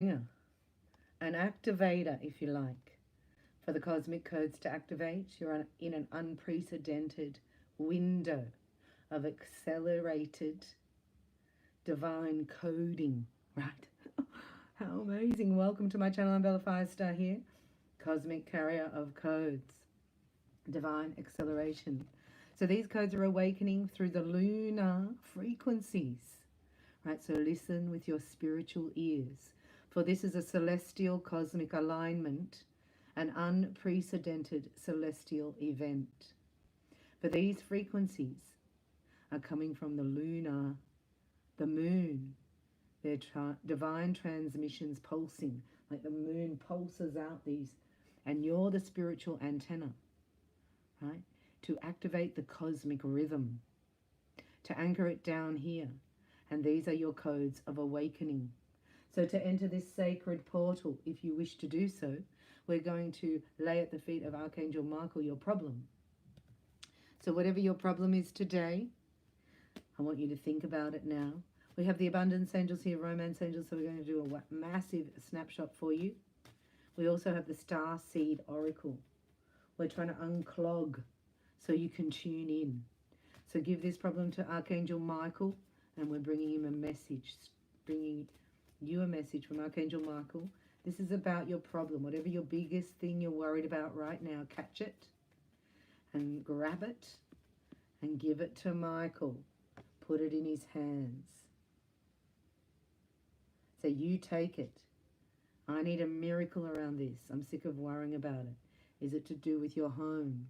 Yeah. An activator, if you like, for the cosmic codes to activate. You're in an unprecedented window of accelerated divine coding, right? How amazing. Welcome to my channel. I'm Bella Firestar here, cosmic carrier of codes, divine acceleration. So these codes are awakening through the lunar frequencies, right? So listen with your spiritual ears, for this is a celestial cosmic alignment, an unprecedented celestial event. For these frequencies are coming from the lunar, the moon, their divine transmissions pulsing, like the moon pulses out these, and you're the spiritual antenna, right? To activate the cosmic rhythm, to anchor it down here. And these are your codes of awakening. So to enter this sacred portal, if you wish to do so, we're going to lay at the feet of Archangel Michael your problem. So whatever your problem is today, I want you to think about it now. We have the abundance angels here, romance angels, so we're going to do a massive snapshot for you. We also have the star seed oracle. We're trying to unclog so you can tune in. So give this problem to Archangel Michael, and we're bringing him a message, bringing you a message from Archangel Michael. This is about your problem, whatever your biggest thing you're worried about right now. Catch it and grab it and give it to Michael. Put it in his hands. So you take it. I need a miracle around this. I'm sick of worrying about it. Is it to do with your home?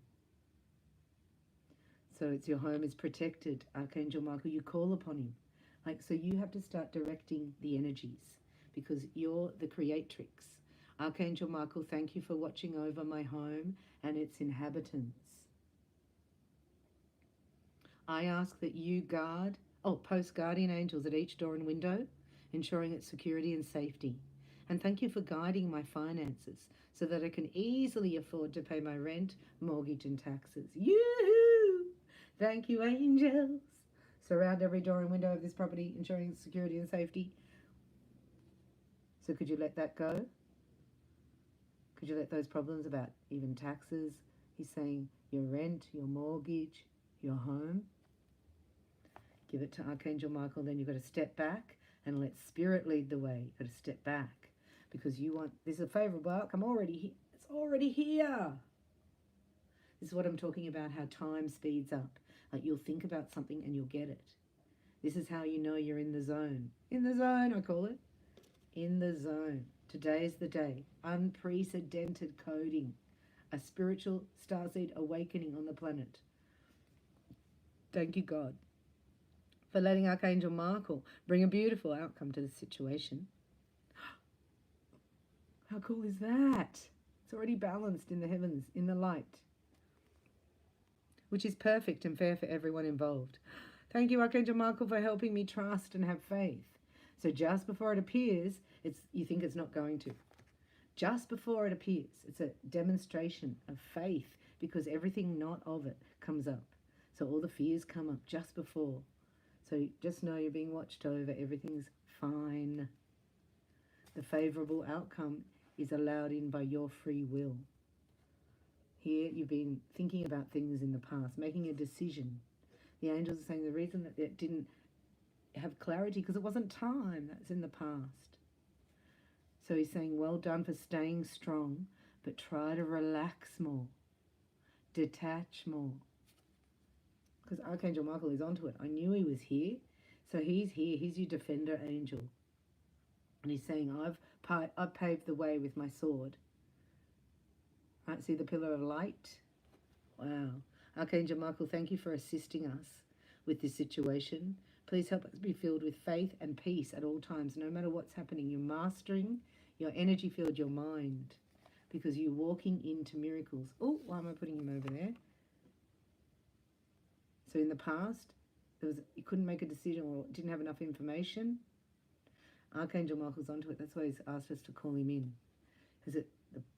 So it's your home is protected. Archangel Michael, you call upon him. So you have to start directing the energies because you're the creatrix. Archangel Michael, thank you for watching over my home and its inhabitants. I ask that you post guardian angels at each door and window, ensuring its security and safety. And thank you for guiding my finances so that I can easily afford to pay my rent, mortgage and taxes. Yoo-hoo! Thank you, angels. Surround every door and window of this property, ensuring security and safety. So could you let that go? Could you let those problems about even taxes? He's saying your rent, your mortgage, your home. Give it to Archangel Michael. Then you've got to step back and let spirit lead the way. You've got to step back because you want, this is a favorable outcome already here. It's already here. This is what I'm talking about, how time speeds up. Like you'll think about something and you'll get it. This is how you know you're in the zone. In the zone, I call it. In the zone. Today is the day. Unprecedented coding. A spiritual starseed awakening on the planet. Thank you, God, for letting Archangel Michael bring a beautiful outcome to the situation. How cool is that? It's already balanced in the heavens, in the light, which is perfect and fair for everyone involved. Thank you, Archangel Michael, for helping me trust and have faith. So just before it appears, you think it's not going to. Just before it appears, it's a demonstration of faith because everything not of it comes up. So all the fears come up just before. So just know you're being watched over. Everything's fine. The favorable outcome is allowed in by your free will. Here you've been thinking about things in the past, making a decision. The angels are saying the reason that it didn't have clarity because it wasn't time. That's in the past. So he's saying well done for staying strong, but try to relax more. Detach more. Because Archangel Michael is onto it. I knew he was here. So he's here. He's your defender angel. And he's saying, I've paved the way with my sword. Right, see the pillar of light? Wow. Archangel Michael, thank you for assisting us with this situation. Please help us be filled with faith and peace at all times, no matter what's happening. You're mastering your energy field, your mind, because you're walking into miracles. Oh, why am I putting him over there? So in the past, you couldn't make a decision or didn't have enough information. Archangel Michael's onto it. That's why he's asked us to call him in. Because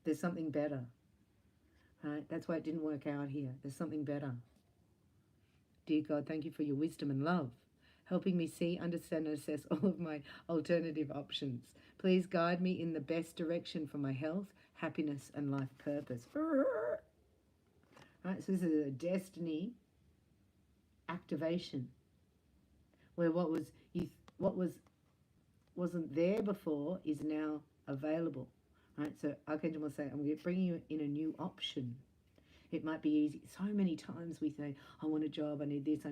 there's something better. Right? That's why it didn't work out here. There's something better. Dear God, thank you for your wisdom and love. helping me see, understand, and assess all of my alternative options. Please guide me in the best direction for my health, happiness, and life purpose. Right, so this is a destiny activation, where what wasn't there before is now available. Right, so Archangel will say, I'm bringing you in a new option. It might be easy. So many times we say, I want a job, I need this, I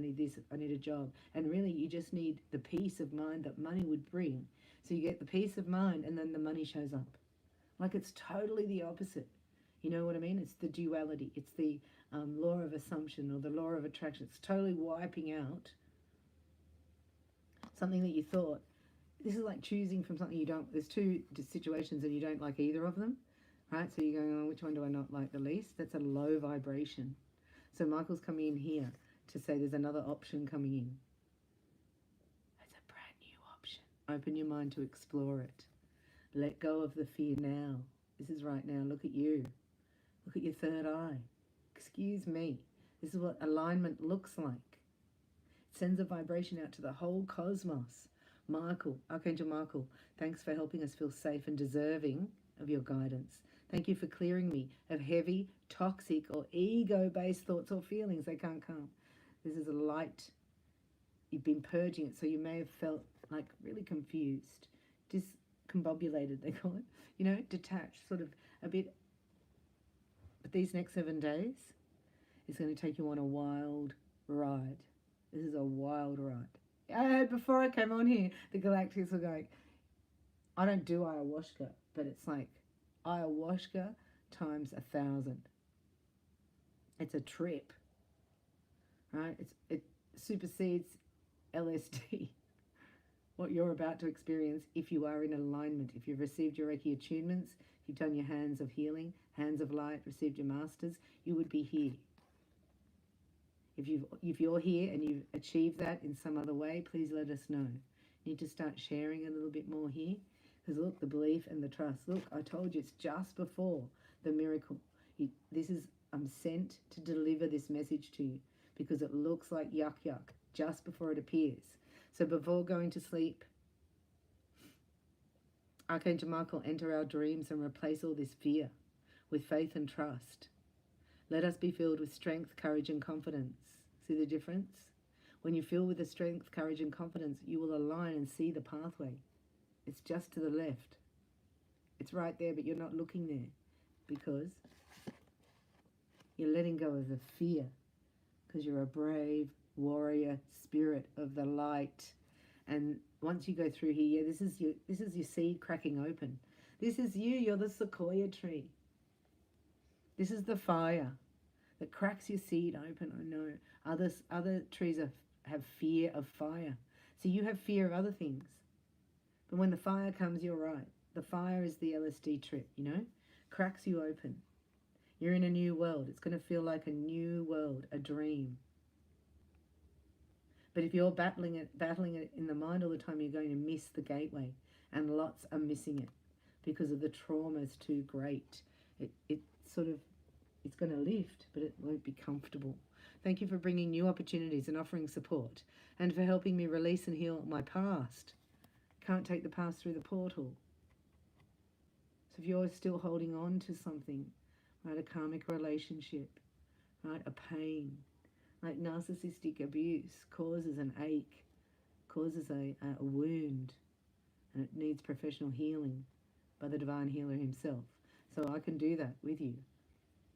need a job. And really you just need the peace of mind that money would bring. So you get the peace of mind and then the money shows up. Like it's totally the opposite. You know what I mean? It's the duality. It's the law of assumption or the law of attraction. It's totally wiping out something that you thought. This is like choosing from something you don't. There's two situations and you don't like either of them. Right, so you're going, oh, which one do I not like the least? That's a low vibration. So Michael's coming in here to say there's another option coming in. It's a brand new option. Open your mind to explore it. Let go of the fear now. This is right now. Look at you. Look at your third eye. Excuse me. This is what alignment looks like. It sends a vibration out to the whole cosmos. Michael, Archangel Michael, thanks for helping us feel safe and deserving of your guidance. Thank you for clearing me of heavy, toxic, or ego-based thoughts or feelings. They can't come. This is a light. You've been purging it, so you may have felt like really confused, discombobulated, they call it. You know, detached, sort of a bit. But these next 7 days is going to take you on a wild ride. This is a wild ride. Before I came on here, the Galactics were going, I don't do ayahuasca, but it's like ayahuasca times 1,000. It's a trip, right? It supersedes LSD, what you're about to experience if you are in alignment, if you've received your Reiki attunements, if you've done your hands of healing, hands of light, received your masters, you would be here. If you're here and you've achieved that in some other way, please let us know. You need to start sharing a little bit more here. Because look, the belief and the trust. Look, I told you, it's just before the miracle. I'm sent to deliver this message to you because it looks like yuck yuck just before it appears. So before going to sleep, Archangel Michael, enter our dreams and replace all this fear with faith and trust. Let us be filled with strength, courage, and confidence. See the difference? When you fill with the strength, courage, and confidence, you will align and see the pathway. It's just to the left. It's right there, but you're not looking there because you're letting go of the fear because you're a brave warrior spirit of the light. And once you go through here, this is your seed cracking open. This is you. You're the sequoia tree. This is the fire that cracks your seed open. I know other trees have fear of fire. So you have fear of other things. But when the fire comes, you're right. The fire is the LSD trip, you know? Cracks you open. You're in a new world. It's going to feel like a new world, a dream. But if you're battling it in the mind all the time, you're going to miss the gateway. And lots are missing it because of the trauma is too great. It's going to lift, but it won't be comfortable. Thank you for bringing new opportunities and offering support and for helping me release and heal my past. Can't take the past through the portal. So if you're still holding on to something, right, a karmic relationship, right, a pain, like narcissistic abuse causes an ache, causes a wound, and it needs professional healing by the divine healer himself. So I can do that with you.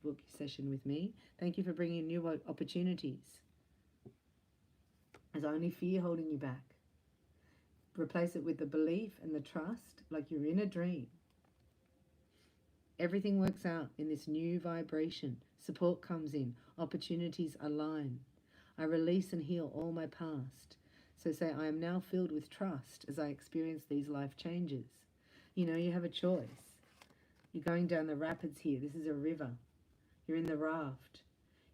Book your session with me. Thank you for bringing new opportunities. There's only fear holding you back. Replace it with the belief and the trust, like you're in a dream. Everything works out in this new vibration. Support comes in. Opportunities align. I release and heal all my past. So say, I am now filled with trust as I experience these life changes. You know, you have a choice. You're going down the rapids here. This is a river. You're in the raft.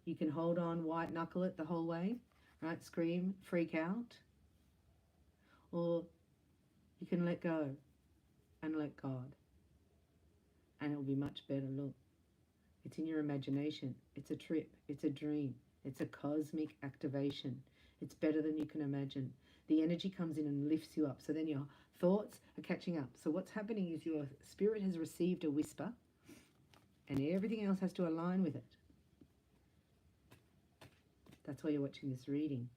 You can hold on, white knuckle it the whole way, right? Scream, freak out. Or you can let go and let God. And it'll be much better. Look, it's in your imagination. It's a trip. It's a dream. It's a cosmic activation. It's better than you can imagine. the energy comes in and lifts you up. So then your thoughts are catching up. So what's happening is your spirit has received a whisper and everything else has to align with it. That's why you're watching this reading,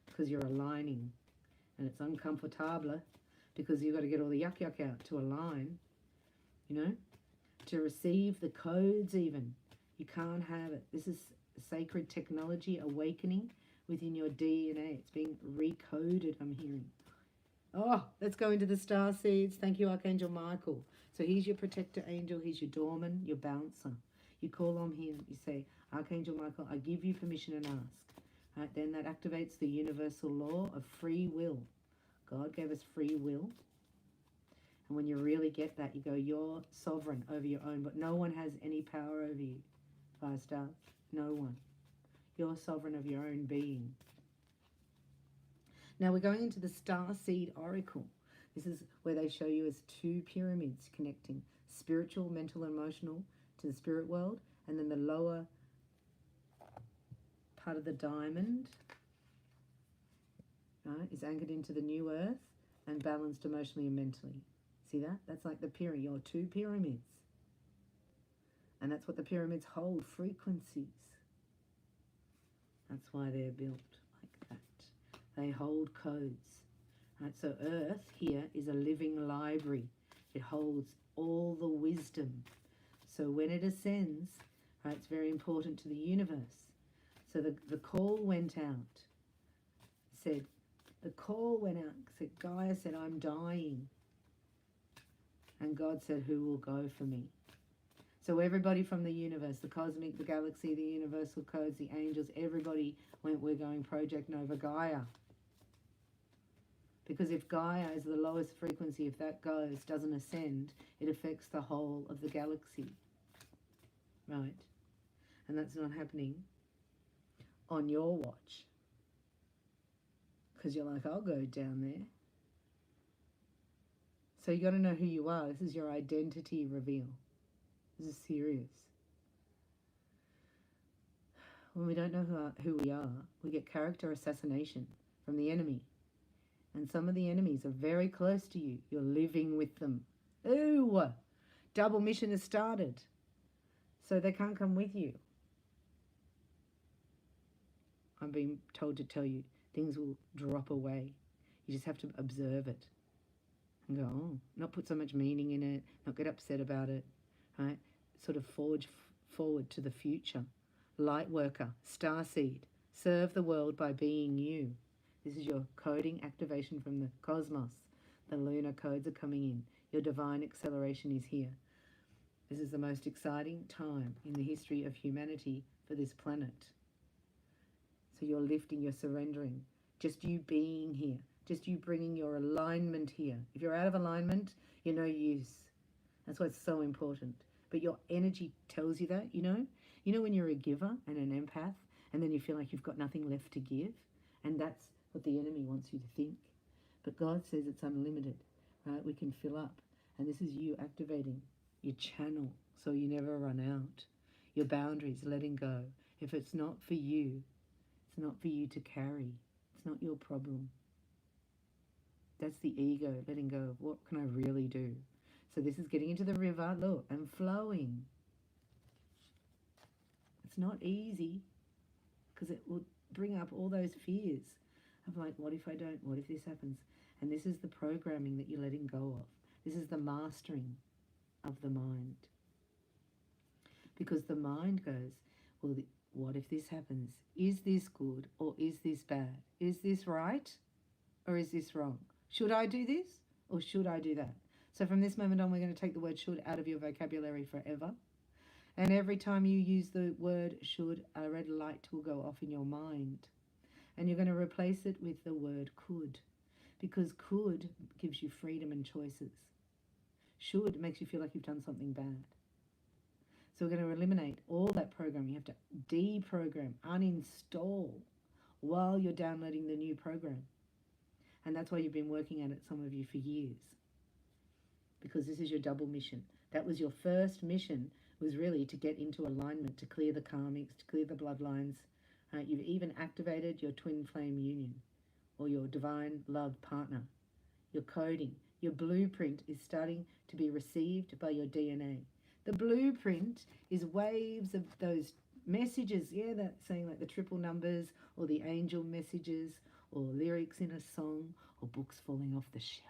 because you're aligning. And it's uncomfortable because you've got to get all the yuck out to align, you know, to receive the codes even. You can't have it. This is sacred technology awakening within your DNA. It's being recoded, I'm hearing. Oh, let's go into the star seeds. Thank you, Archangel Michael. So he's your protector angel. He's your doorman, your bouncer. You call on him. You say, Archangel Michael, I give you permission and ask. Right, then that activates the universal law of free will. God gave us free will. And when you really get that, you go, you're sovereign over your own, but no one has any power over you. 5 stars. No one. You're sovereign of your own being. Now we're going into the Star Seed Oracle. This is where they show you as 2 pyramids connecting spiritual, mental, emotional to the spirit world, and then the lower part of the diamond, right, is anchored into the new earth and balanced emotionally and mentally. See that? That's like the pyramid, your 2 pyramids. And that's what the pyramids hold, frequencies. That's why they're built like that. They hold codes. Right, so earth here is a living library. It holds all the wisdom. So when it ascends, right, it's very important to the universe. So the call went out. Said, the call went out. Said, Gaia said, I'm dying. And God said, who will go for me? So everybody from the universe, the cosmic, the galaxy, the universal codes, the angels, everybody went, we're going Project Nova Gaia. Because if Gaia is the lowest frequency, if that goes, doesn't ascend, it affects the whole of the galaxy. Right? And that's not happening on your watch. Because you're like, I'll go down there. So you got to know who you are. This is your identity reveal. This is serious. When we don't know who we are, we get character assassination from the enemy. And some of the enemies are very close to you. You're living with them. Ooh! Double mission has started. So they can't come with you. I'm being told to tell you, things will drop away. You just have to observe it. And go, oh, not put so much meaning in it, not get upset about it, right? Sort of forge forward to the future. Light worker, starseed, serve the world by being you. This is your coding activation from the cosmos. The lunar codes are coming in. Your divine acceleration is here. This is the most exciting time in the history of humanity for this planet. So you're lifting, you're surrendering. Just you being here. Just you bringing your alignment here. If you're out of alignment, you're no use. That's why it's so important. But your energy tells you that, you know? You know when you're a giver and an empath, and then you feel like you've got nothing left to give? And that's what the enemy wants you to think. But God says it's unlimited, right? We can fill up. And this is you activating your channel so you never run out. Your boundaries, letting go. If it's not for you, it's not for you to carry. It's not your problem. That's the ego, letting go of what can I really do. So this is getting into the river, look, and flowing. It's not easy because it will bring up all those fears of like, what if I don't? What if this happens? And this is the programming that you're letting go of. This is the mastering of the mind. Because the mind goes, well, what if this happens? Is this good or is this bad? Is this right or is this wrong? Should I do this or should I do that? So from this moment on, we're going to take the word should out of your vocabulary forever. And every time you use the word should, a red light will go off in your mind. And you're going to replace it with the word could. Because could gives you freedom and choices. Should makes you feel like you've done something bad. So we're going to eliminate all that programming. You have to deprogram, uninstall while you're downloading the new program. And that's why you've been working at it, some of you, for years. Because this is your double mission. That was your first mission, was really to get into alignment, to clear the karmics, to clear the bloodlines. You've even activated your twin flame union. or your divine love partner. Your coding, your blueprint is starting to be received by your DNA. The blueprint is waves of those messages, yeah, that saying like the triple numbers or the angel messages or lyrics in a song or books falling off the shelf.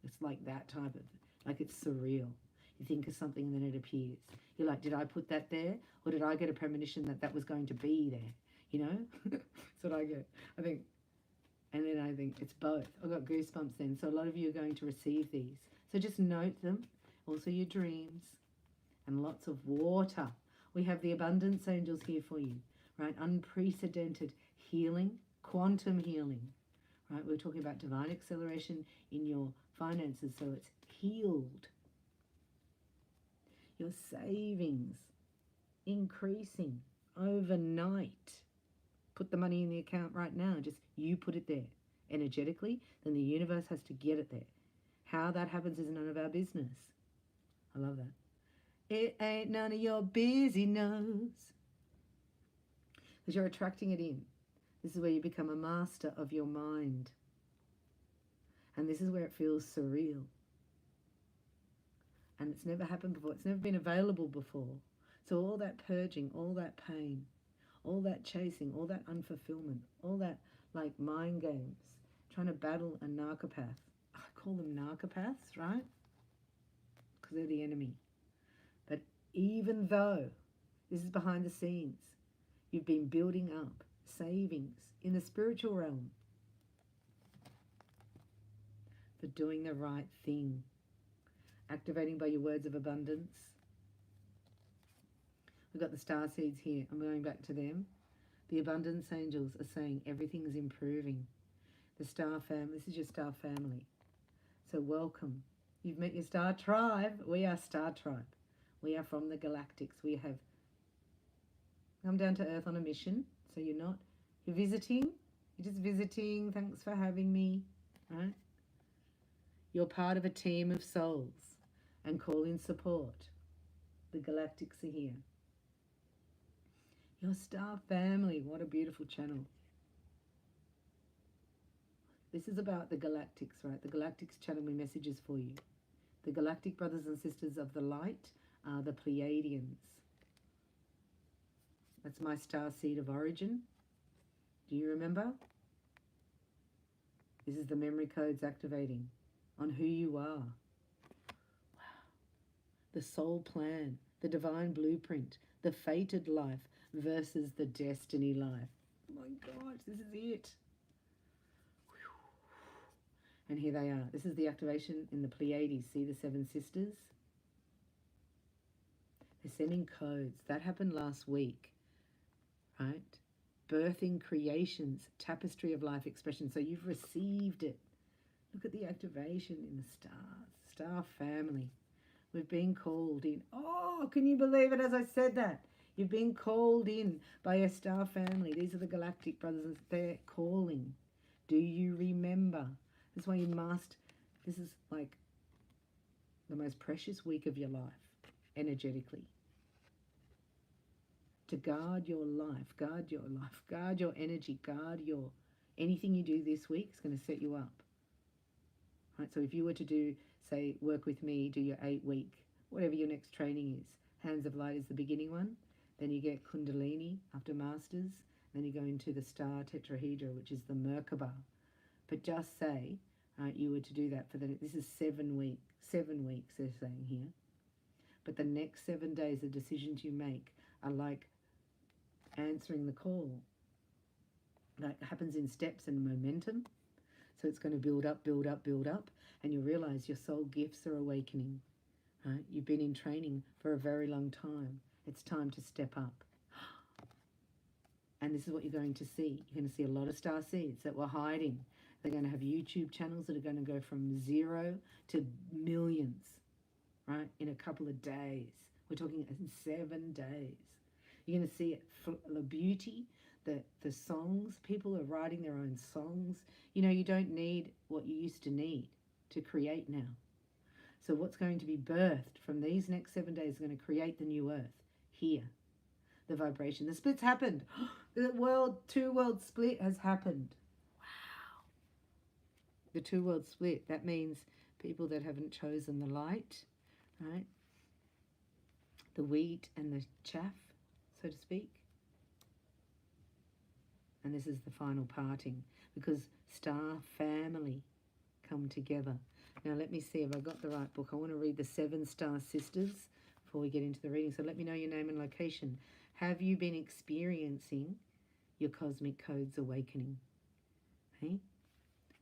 It's like that type of, like it's surreal. You think of something and then it appears. You're like, did I put that there? Or did I get a premonition that that was going to be there? You know? That's what I get. I think, and then I think it's both. I've got goosebumps then. So a lot of you are going to receive these. So just note them. Also your dreams. And lots of water. We have the abundance angels here for you. Right? Unprecedented healing. Quantum healing. Right? We're talking about divine acceleration in your finances. So it's healed. Your savings increasing overnight. Put the money in the account right now. Just you put it there energetically. Then the universe has to get it there. How that happens is none of our business. I love that. It ain't none of your busy nose. Because you're attracting it in. This is where you become a master of your mind. And this is where it feels surreal. And it's never happened before. It's never been available before. So all that purging, all that pain, all that chasing, all that unfulfillment, all that like mind games, trying to battle a narcopath. I call them narcopaths, right? Because they're the enemy. But even though this is behind the scenes, you've been building up savings in the spiritual realm for doing the right thing. Activating by your words of abundance. We've got the star seeds here. I'm going back to them. The abundance angels are saying everything is improving. The star family, this is your star family. So welcome. You've met your star tribe. We are star tribe. We are from the galactics. We have come down to earth on a mission. So you're visiting. You're just visiting. Thanks for having me. Right? You're part of a team of souls. And call in support. The galactics are here. Your star family. What a beautiful channel. This is about the galactics, right? The galactics channeling messages for you. The galactic brothers and sisters of the light are the Pleiadians. That's my star seed of origin. Do you remember? This is the memory codes activating on who you are. The soul plan, the divine blueprint, the fated life versus the destiny life. Oh my gosh, this is it. And here they are. This is the activation in the Pleiades. See the 7 sisters? They're sending codes. That happened last week, right? Birthing creations, tapestry of life expression. So you've received it. Look at the activation in the stars. Star family. We've been called in. Oh, can you believe it as I said that? You've been called in by a star family. These are the galactic brothers. They're calling. Do you remember? That's why you must. This is like the most precious week of your life, energetically. To guard your life, guard your life, guard your energy, guard your... Anything you do this week is going to set you up. Right, so if you were to do, say, work with me, do your 8-week, whatever your next training is. Hands of Light is the beginning one. Then you get Kundalini after Masters. Then you go into the Star Tetrahedra, which is the Merkaba. But just say you were to do that for this is 7 weeks. 7 weeks, they're saying here. But the next 7 days, the decisions you make are like answering the call. That happens in steps and momentum. So it's going to build up, build up, build up. And you realize your soul gifts are awakening. Right? You've been in training for a very long time. It's time to step up. And this is what you're going to see. You're going to see a lot of star seeds that were hiding. They're going to have YouTube channels that are going to go from 0 to millions, right, in a couple of days. We're talking in 7 days. You're going to see it, the beauty, the songs. People are writing their own songs. You know, you don't need what you used to need to create now. So what's going to be birthed from these next 7 days is going to create the new earth here. The vibration. The split's happened. The 2 world split has happened. Wow. the two worlds split. That means people that haven't chosen the light, right? The wheat and the chaff, so to speak. And this is the final parting, because star family come together. Now let me see if I got the right book. I want to read the 7 Star Sisters before we get into the reading. So let me know your name and location. Have you been experiencing your cosmic codes awakening? Hey?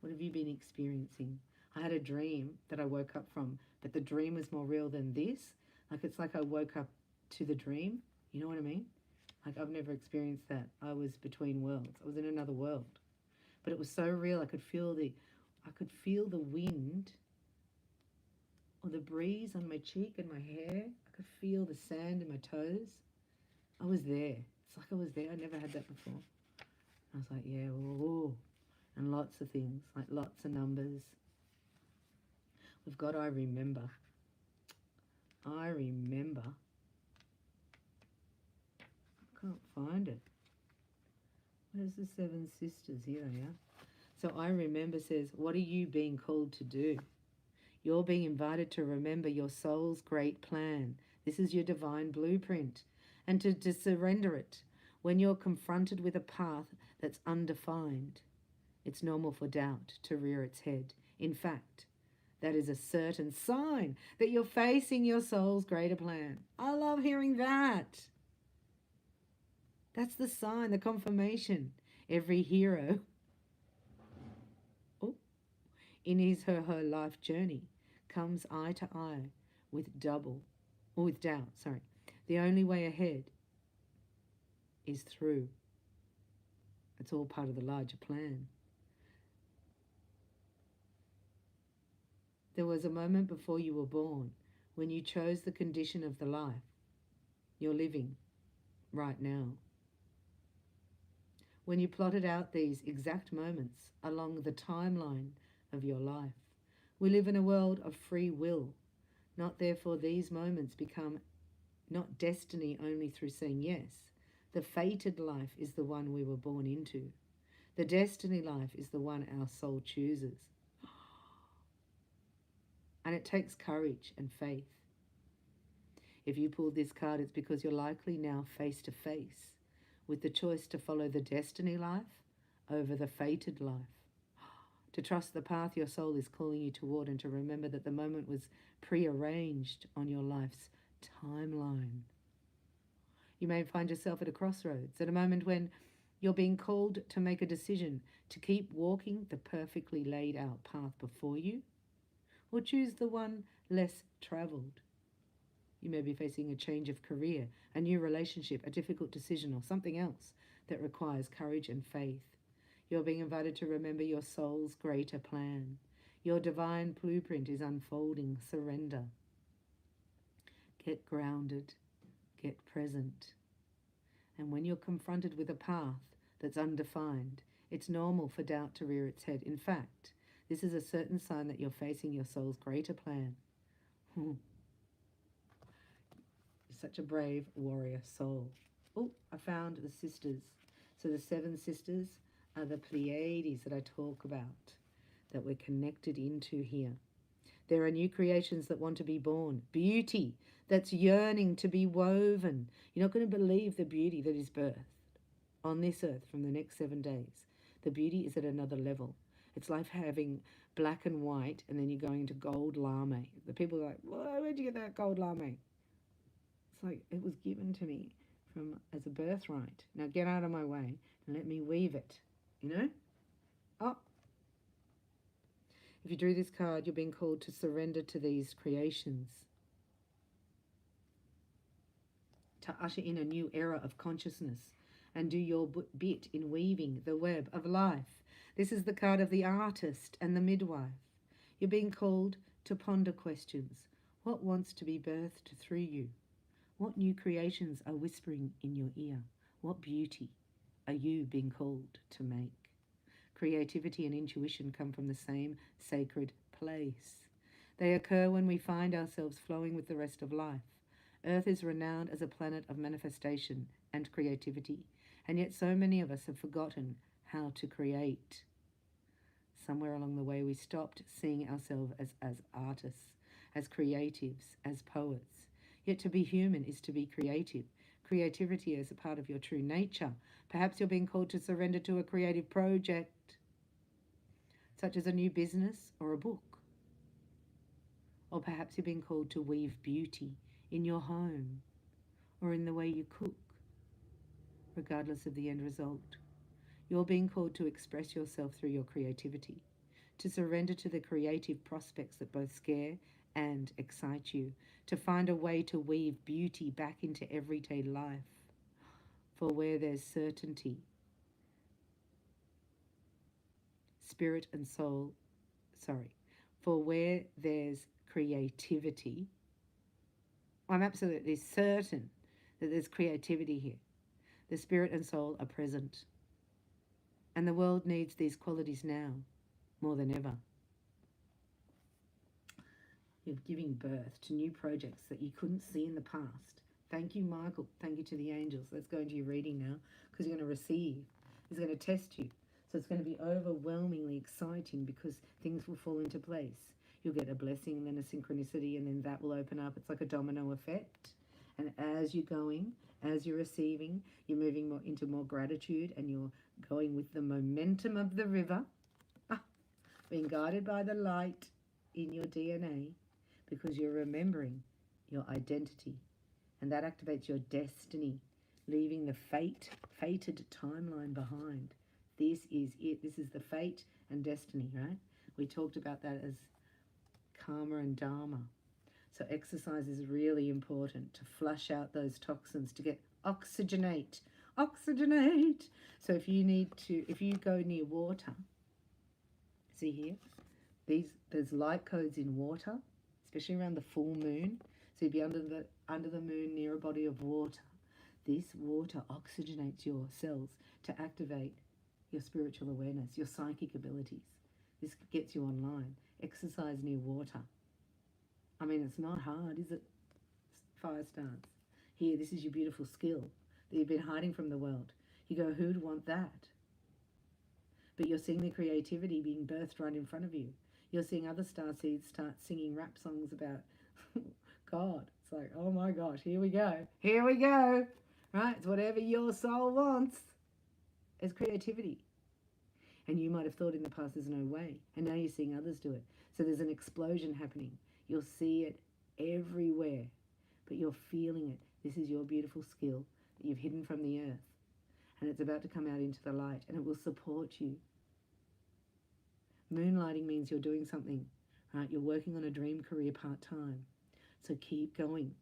What have you been experiencing? I had a dream that I woke up from, but the dream was more real than this. Like, it's like I woke up to the dream. You know what I mean? Like, I've never experienced that. I was between worlds. I was in another world. But it was so real. I could feel the wind or the breeze on my cheek and my hair. I could feel the sand in my toes. I was there. It's like I was there. I never had that before. I was like, yeah, whoa. And lots of things, like lots of numbers. We've got I remember. I remember. I can't find it. Where's the 7 Sisters? Here they are. So I remember says, what are you being called to do? You're being invited to remember your soul's great plan. This is your divine blueprint. And to surrender it. When you're confronted with a path that's undefined, it's normal for doubt to rear its head. In fact, that is a certain sign that you're facing your soul's greater plan. I love hearing that. That's the sign, the confirmation. Every hero in his or her life journey comes eye to eye with doubt. The only way ahead is through. It's all part of the larger plan. There was a moment before you were born when you chose the condition of the life you're living right now. When you plotted out these exact moments along the timeline of your life. We live in a world of free will. Not therefore these moments become not destiny only through saying yes. The fated life is the one we were born into. The destiny life is the one our soul chooses. And it takes courage and faith. If you pulled this card, it's because you're likely now face to face with the choice to follow the destiny life over the fated life. To trust the path your soul is calling you toward, and to remember that the moment was prearranged on your life's timeline. You may find yourself at a crossroads, at a moment when you're being called to make a decision to keep walking the perfectly laid out path before you, or choose the one less traveled. You may be facing a change of career, a new relationship, a difficult decision, or something else that requires courage and faith. You're being invited to remember your soul's greater plan. Your divine blueprint is unfolding. Surrender. Get grounded. Get present. And when you're confronted with a path that's undefined, it's normal for doubt to rear its head. In fact, this is a certain sign that you're facing your soul's greater plan. You're such a brave warrior soul. Oh, I found the sisters. So the 7 sisters are the Pleiades that I talk about, that we're connected into here. There are new creations that want to be born. Beauty that's yearning to be woven. You're not going to believe the beauty that is birthed on this earth from the next 7 days. The beauty is at another level. It's like having black and white and then you're going into gold lame. The people are like, where'd you get that gold lame? It's like, it was given to me as a birthright. Now get out of my way and let me weave it. You know? Oh. If you drew this card, you're being called to surrender to these creations. To usher in a new era of consciousness and do your bit in weaving the web of life. This is the card of the artist and the midwife. You're being called to ponder questions. What wants to be birthed through you? What new creations are whispering in your ear? What beauty are you being called to make? Creativity and intuition come from the same sacred place. They occur when we find ourselves flowing with the rest of life. Earth is renowned as a planet of manifestation and creativity, and yet so many of us have forgotten how to create. Somewhere along the way we stopped seeing ourselves as artists, as creatives, as poets. Yet to be human is to be creative. Creativity is a part of your true nature. Perhaps you're being called to surrender to a creative project, such as a new business or a book. Or perhaps you're being called to weave beauty in your home or in the way you cook, regardless of the end result. You're being called to express yourself through your creativity, to surrender to the creative prospects that both scare and excite you, to find a way to weave beauty back into everyday life. For where there's certainty, spirit and soul, for where there's creativity, I'm absolutely certain that there's creativity here. The spirit and soul are present. And the world needs these qualities now, more than ever. You're giving birth to new projects that you couldn't see in the past. Thank you, Michael. Thank you to the angels. Let's go into your reading now, because you're going to receive. It's going to test you. So it's going to be overwhelmingly exciting, because things will fall into place. You'll get a blessing and then a synchronicity, and then that will open up. It's like a domino effect. And as you're going, as you're receiving, you're moving more into more gratitude, and you're going with the momentum of the river, being guided by the light in your DNA, because you're remembering your identity, and that activates your destiny, leaving the fated timeline behind. This is it. This is the fate and destiny, right? We talked about that as karma and dharma. So exercise is really important to flush out those toxins, to get oxygenate. So if you go near water, see here, there's light codes in water, especially around the full moon. So you'd be under the moon near a body of water. This water oxygenates your cells to activate your spiritual awareness, your psychic abilities. This gets you online. Exercise near water. I mean, it's not hard, is it? 5 stars. Here, this is your beautiful skill that you've been hiding from the world. You go, who'd want that? But you're seeing the creativity being birthed right in front of you. You're seeing other starseeds start singing rap songs about God. It's like, oh my gosh, here we go. Right? It's whatever your soul wants. It's creativity. And you might have thought in the past there's no way. And now you're seeing others do it. So there's an explosion happening. You'll see it everywhere. But you're feeling it. This is your beautiful skill that you've hidden from the earth. And it's about to come out into the light. And it will support you. Moonlighting means you're doing something. Right? You're working on a dream career part-time. So keep going.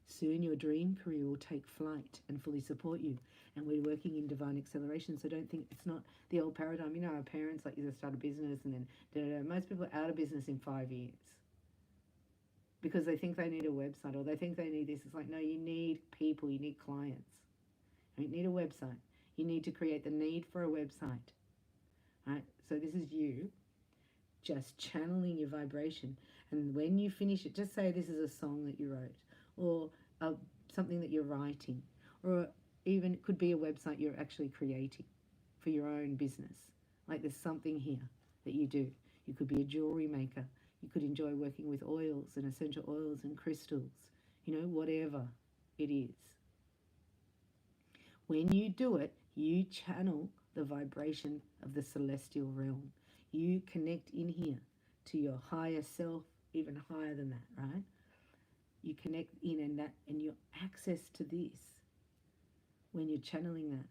Soon your dream career will take flight and fully support you. And we're working in divine acceleration. So don't think it's not the old paradigm. You know, our parents like you start a business and then most people are out of business in 5 years. Because they think they need a website or they think they need this. It's like, no, you need people, you need clients. You need a website. You need to create the need for a website. Right? So this is you just channeling your vibration. And when you finish it, just say this is a song that you wrote or something that you're writing, or even it could be a website you're actually creating for your own business. Like there's something here that you do. You could be a jewelry maker. You could enjoy working with oils and essential oils and crystals, you know, whatever it is. When you do it, you channel the vibration of the celestial realm. You connect in here to your higher self, even higher than that, right? You connect in and your access to this, when you're channeling that,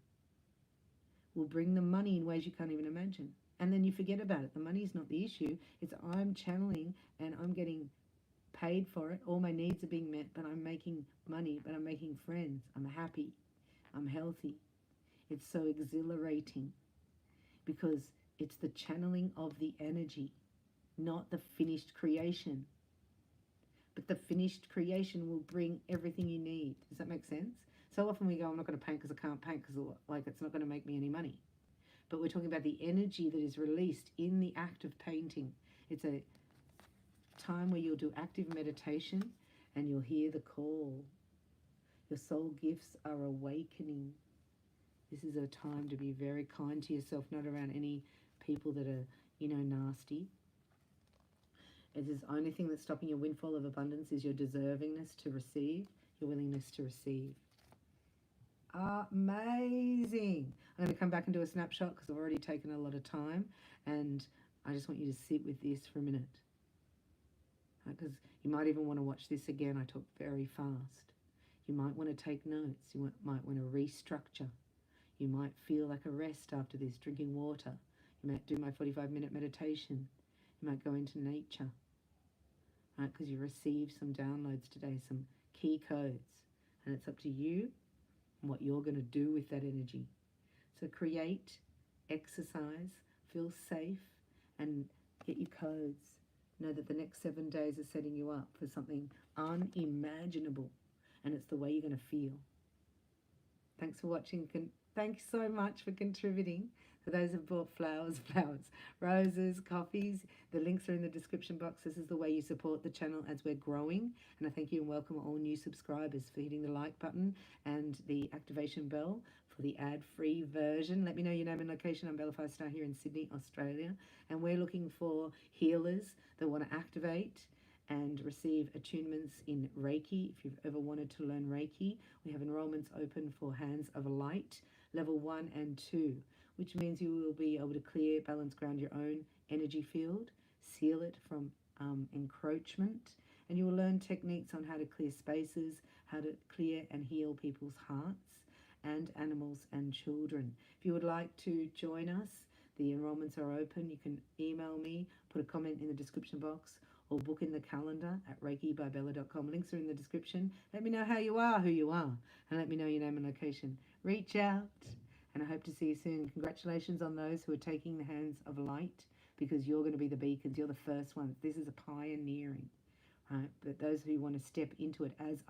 will bring the money in ways you can't even imagine. And then you forget about it. The money's not the issue. It's I'm channeling and I'm getting paid for it. All my needs are being met, but I'm making money, but I'm making friends. I'm happy. I'm healthy. It's so exhilarating because it's the channeling of the energy, not the finished creation. But the finished creation will bring everything you need. Does that make sense? So often we go, I'm not going to paint because I can't paint because like it's not going to make me any money. But we're talking about the energy that is released in the act of painting. It's a time where you'll do active meditation and you'll hear the call. Your soul gifts are awakening. This is a time to be very kind to yourself, not around any people that are, nasty. It is the only thing that's stopping your windfall of abundance is your deservingness to receive, your willingness to receive. Amazing. I'm going to come back and do a snapshot because I've already taken a lot of time, and I just want you to sit with this for a minute. Because you might even want to watch this again. I talk very fast. You might want to take notes. You might want to restructure. You might feel like a rest after this, drinking water. You might do my 45-minute meditation. You might go into nature. Right? Because you received some downloads today, some key codes. And it's up to you and what you're going to do with that energy. So create, exercise, feel safe, and get your codes. Know that the next 7 days are setting you up for something unimaginable, and it's the way you're going to feel. Thanks for watching. Thanks so much for contributing. For those who've bought flowers, roses, coffees, the links are in the description box. This is the way you support the channel as we're growing. And I thank you and welcome all new subscribers for hitting the like button and the activation bell for the ad-free version. Let me know your name and location. I'm Bella 5-Star here in Sydney, Australia. And we're looking for healers that want to activate and receive attunements in Reiki. If you've ever wanted to learn Reiki, we have enrollments open for Hands of Light, level 1 and 2, which means you will be able to clear, balance, ground your own energy field, seal it from encroachment, and you will learn techniques on how to clear spaces, how to clear and heal people's hearts and animals and children. If you would like to join us, the enrollments are open. You can email me, put a comment in the description box, or book in the calendar at reikibybella.com. Links are in the description. Let me know how you are, who you are, and let me know your name and location. Reach out, and I hope to see you soon. Congratulations on those who are taking the Hands of Light, because you're going to be the beacons. You're the first ones. This is a pioneering, right? But those who want to step into it as